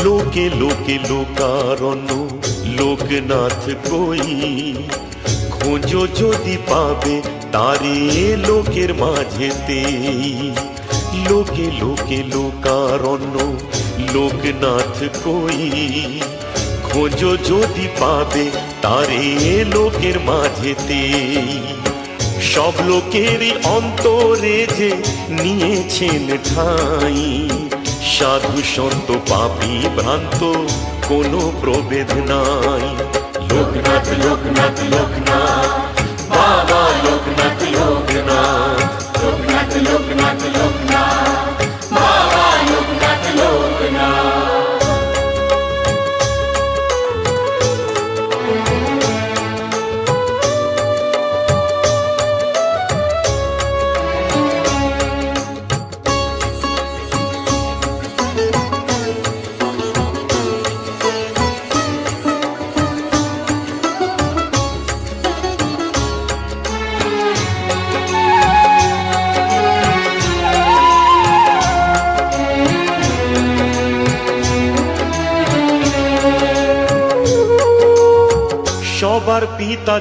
লোকে লোকে লোকারণ্য লোকনাথ কই, খোঁজো যদি পাবে তারে লোকের মাঝেতেই। লোকে লোকে লোকারণ্য লোকনাথ কই, খোঁজো যদি পাবে তারে লোকের মাঝেতেই। সব লোকেরই অন্তরে যে নিয়েছেন ঠাঁই, সাধু সন্ত পাপী ভ্রান্ত কোনো প্রভেদ নাই। লোকনাথ লোকনাথ লোকনাথ, বাবা লোকনাথ লোকনাথ, লোকনাথ লোকনাথ লোকনাথ, বাবা লোকনাথ লোকনাথ। সবার পিতা